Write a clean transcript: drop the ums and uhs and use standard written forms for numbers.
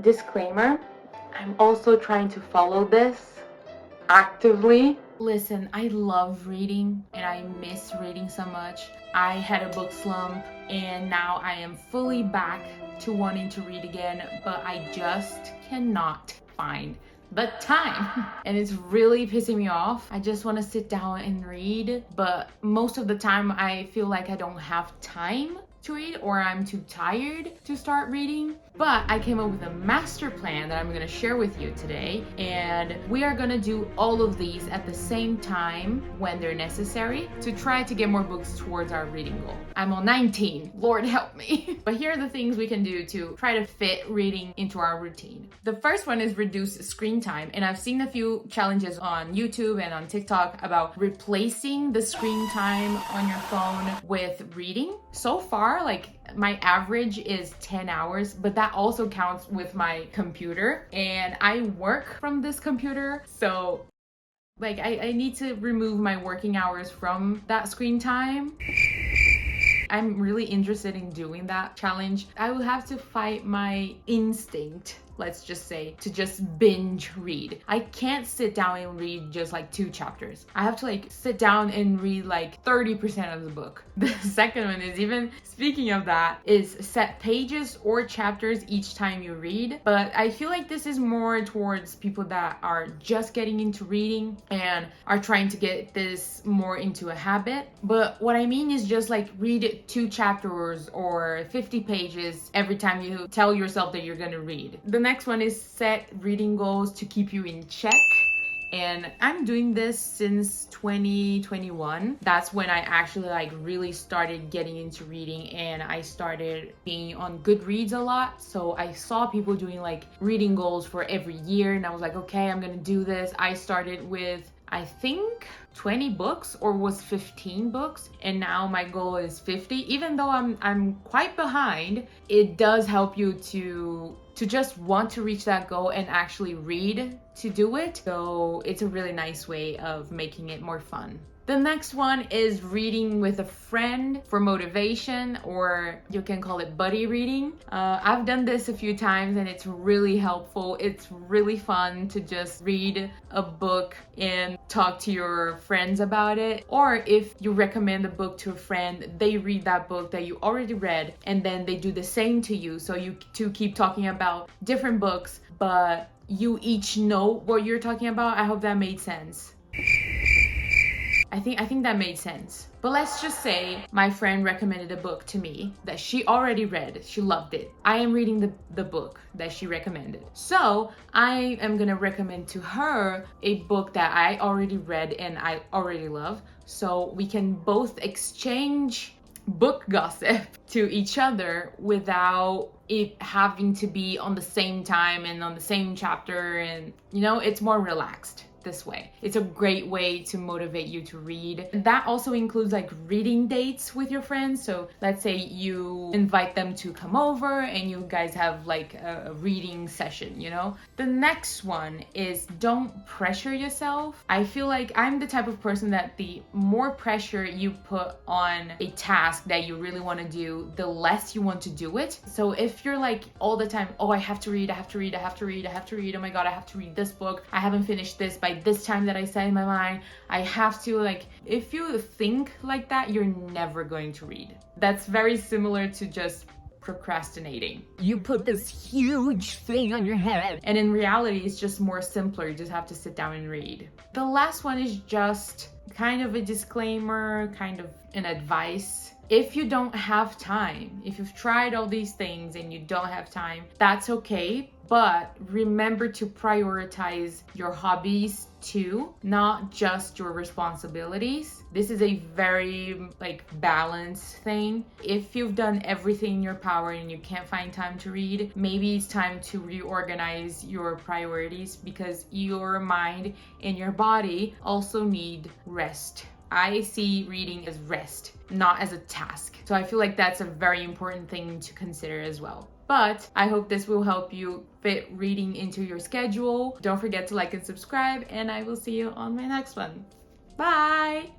Disclaimer, I'm also trying to follow this actively. Listen, I love reading and I miss reading so much. I had a book slump and now I am fully back to wanting to read again, but I just cannot find the time. And it's really pissing me off. I just want to sit down and read, but most of the time I feel like I don't have time to read or I'm too tired to start reading. But I came up with a master plan that I'm going to share with you today, and we are going to do all of these at the same time when they're necessary to try to get more books towards our reading goal. I'm on 19, Lord help me. But here are the things we can do to try to fit reading into our routine. The first one is reduce screen time, and I've seen a few challenges on YouTube and on TikTok about replacing the screen time on your phone with reading. So far, like, my average is 10 hours, but that also counts with my computer, and I work from this computer, so like I need to remove my working hours from that screen time. I'm really interested in doing that challenge. I will have to fight my instinct, let's just say, to just binge read. I can't sit down and read just like 2 chapters. I have to like sit down and read like 30% of the book. The second one is, even speaking of that, is set pages or chapters each time you read. But I feel like this is more towards people that are just getting into reading and are trying to get this more into a habit. But what I mean is just like read 2 chapters or 50 pages every time you tell yourself that you're gonna read. The next one is set reading goals to keep you in check. And I'm doing this since 2021. That's when I actually like really started getting into reading, and I started being on Goodreads a lot. So I saw people doing like reading goals for every year, and I was like, okay, I'm gonna do this. I started with, I think, 20 books, or was 15 books, and now my goal is 50. Even though I'm quite behind, it does help you to just want to reach that goal and actually read to do it. So it's a really nice way of making it more fun. The next one is reading with a friend for motivation, or you can call it buddy reading. I've done this a few times and it's really helpful. It's really fun to just read a book and talk to your friends about it. Or if you recommend a book to a friend, they read that book that you already read and then they do the same to you. So you two keep talking about different books, but you each know what you're talking about. I hope that made sense. I think that made sense. But let's just say my friend recommended a book to me that she already read. She loved it. I am reading the book that she recommended. So I am gonna recommend to her a book that I already read and I already love. So we can both exchange book gossip to each other without it having to be on the same time and on the same chapter, and it's more relaxed this way. It's a great way to motivate you to read. That also includes like reading dates with your friends. So let's say you invite them to come over and you guys have like a reading session, The next one is don't pressure yourself. I feel like I'm the type of person that the more pressure you put on a task that you really want to do, the less you want to do it. So if you're like all the time, oh, I have to read, oh my God, I have to read this book, I haven't finished this by this time that I set in my mind, I have to, like, if you think like that, you're never going to read. That's very similar to just procrastinating. You put this huge thing on your head, and in reality it's just more simpler. You just have to sit down and read. The last one is just kind of a disclaimer, kind of an advice. If you don't have time, if you've tried all these things and you don't have time, that's okay. But remember to prioritize your hobbies too, not just your responsibilities. This is a very balanced thing. If you've done everything in your power and you can't find time to read, maybe it's time to reorganize your priorities, because your mind and your body also need rest. I see reading as rest, not as a task. So I feel like that's a very important thing to consider as well. But I hope this will help you fit reading into your schedule. Don't forget to like and subscribe, and I will see you on my next one. Bye!